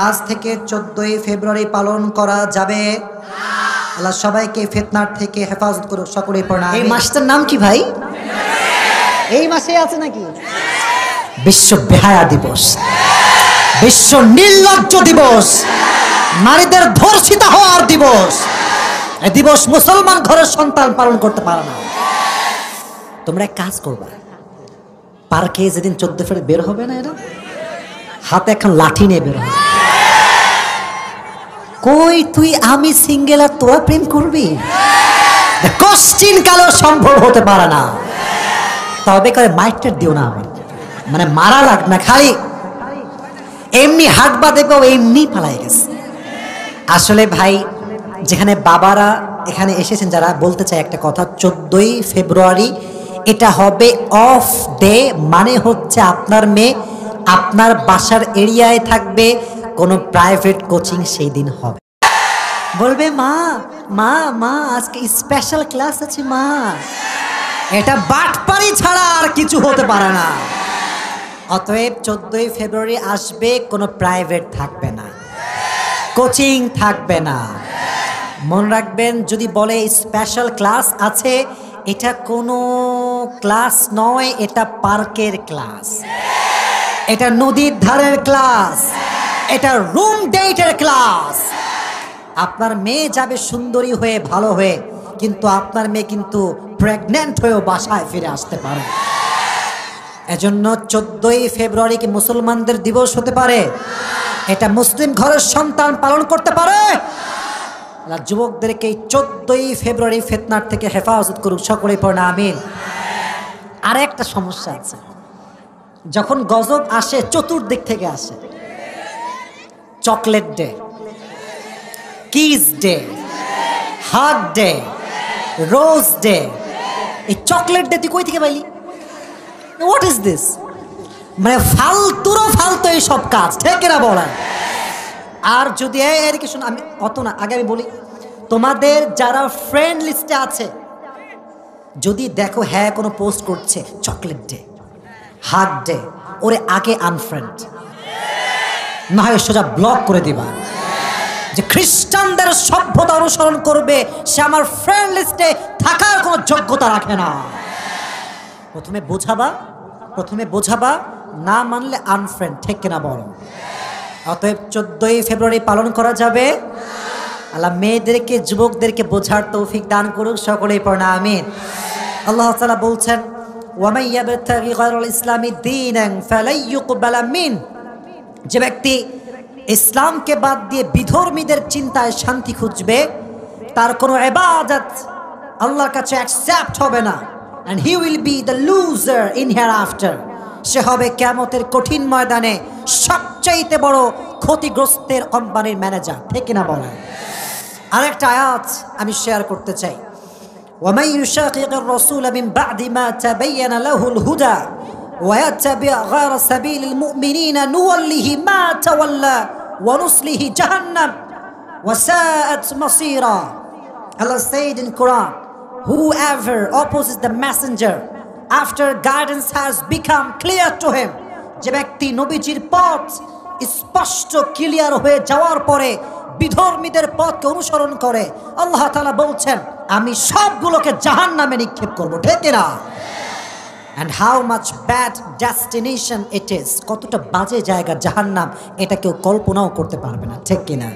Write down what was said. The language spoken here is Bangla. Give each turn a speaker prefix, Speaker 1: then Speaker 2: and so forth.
Speaker 1: আজ থেকে 14ই ফেব্রুয়ারি পালন করা যাবে। আল্লাহ সবাইকে ফিতনার থেকে হেফাজত করুক, সকলেই পড়া।
Speaker 2: এই মাসটার নাম কি ভাই? এই মাসে আছে নাকি?
Speaker 1: বিশ্ব বেহায়া দিবস, বিশ্ব নির্লজ্জ দিবস, নারীদের ধর্ষিতা হওয়ার দিবস। এই দিবস মুসলমান ঘরের সন্তান পালন করতে পারে না। তোমরা এক কাজ করবা, পার্কে যেদিন 14 ফেব্রুয়ারি বের হবে না, এরা হাতে এখন লাঠি নিয়ে বের হবে। কই তুই আমি সিঙ্গেল আর তোরা প্রেম করবি? কোশ্চিন কালেও সম্ভব হতে পারে না। তবে করে মাইটটা দিও না, আমার মানে মারা লাগ না, খালি এমনি হাঁটবা দেখবো এমনি পালাই গেছে। আসলে ভাই, যেখানে বাবারা এখানে এসেছেন যারা, বলতে চাই একটা কথা, 14ই ফেব্রুয়ারি এটা হবে অফ ডে, মানে হচ্ছে আপনার মেয়ে আপনার বাসার এরিয়ায় থাকবে, কোনো প্রাইভেট কোচিং সেই দিন হবে। বলবে মা মা মা আজকে স্পেশাল ক্লাস আছে মা। এটা বাটপারি ছাড়া আর কিছু হতে পারে না। অতএব 14ই ফেব্রুয়ারি আসবে, কোনো প্রাইভেট থাকবে না, কোচিং থাকবে না। মনে রাখবেন, যদি বলে স্পেশাল ক্লাস আছে, এটা কোনো ক্লাস নয়, এটা পার্কের ক্লাস, এটা নদীর ধারের ক্লাস, এটা রুম ডেটের ক্লাস। আপনার মেয়ে যাবে সুন্দরী হয়ে, ভালো হয়ে, কিন্তু আপনার মেয়ে কিন্তু প্রেগন্যান্ট হয়েও বাসায় ফিরে আসতে পারে। এজন্য 14ই ফেব্রুয়ারি কি মুসলমানদের দিবস হতে পারে? এটা মুসলিম ঘরের সন্তান পালন করতে পারে। যুবকদেরকে 14ই ফেব্রুয়ারি ফিতনার থেকে হেফাজত করুক, সকলেই পড়ে আমিন। আর একটা সমস্যা আছে, যখন গজব আসে চতুর্দিক থেকে আসে। Chocolate day, kiss day, hug day, rose day. এই চকলেট ডে তুই কই থেকে পাইলি? What is this? মানে ফালতুরও ফালতু এই সব কাজ, ঠিক না বলা? আর যদি এদিকে শোনো, আমি অত না, আগে আমি বলি, তোমাদের যারা ফ্রেন্ড লিস্টে আছে, যদি দেখো হ্যাঁ কোনো পোস্ট করছে চকলেট ডে, হাগ ডে, ওরে আগে আনফ্রেন্ড, না হয় সোজা ব্লক করে দিবা। যে খ্রিস্টানদের সভ্যতা অনুসরণ করবে, সে আমার ফ্রেন্ড লিস্টে থাকার কোনো যোগ্যতা রাখে না। প্রথমে বোঝাবা, না মানলে আনফ্রেন্ড, ঠিক কিনা বলো? অতএব 14ই ফেব্রুয়ারি পালন করা যাবে। আল্লাহ মেয়েদেরকে, যুবকদেরকে বোঝার তৌফিক দান করুক, সকলেই পড়না আমিন। আল্লাহ তাআলা বলছেন, ওয়ামান ইয়াবতাগি গায়রাল ইসলামি দীনান ফালাই ইউকবালা মিন। যে ব্যক্তি ইসলামকে বাদ দিয়ে বিধর্মীদের চিন্তায় শান্তি খুঁজবে, তার কোনো ইবাদত আল্লাহর কাছে অ্যাকসেপ্ট হবে না। and he will be the loser in hereafter। সে হবে কিয়ামতের কঠিন ময়দানে সবচাইতে বড় ক্ষতিগ্রস্তের কোম্পানির ম্যানেজার, ঠিক না বলেন? আরেকটা আয়াত আমি শেয়ার করতে চাই, ওয়ামান ইউশাকিকির রাসূল মিন বা'দি মা তাবাyyana লাহুল হুদা ওয়া ইয়াত্তাবি' গায়রা সাবিলিল মুমিনিনা নুওয়াল্লিহি মা তাওয়াল্লা ওয়া নুসলিহি জাহান্নাম ওয়া সাআত মাসীরা। Allah said in Quran, whoever opposes the messenger after guidance has become clear to him, যে ব্যক্তি নবীজির পথ স্পষ্ট ক্লিয়ার হয়ে যাওয়ার পরে বিধর্মীদের পথকে অনুসরণ করে, আল্লাহ তাআলা বলছেন আমি সবগুলোকে জাহান্নামে নিক্ষেপ করব, ঠিক না? and how much bad destination it is, কতটা বাজে জায়গা জাহান্নাম, এটা কেউ কল্পনাও করতে পারবে না, ঠিক কিনা?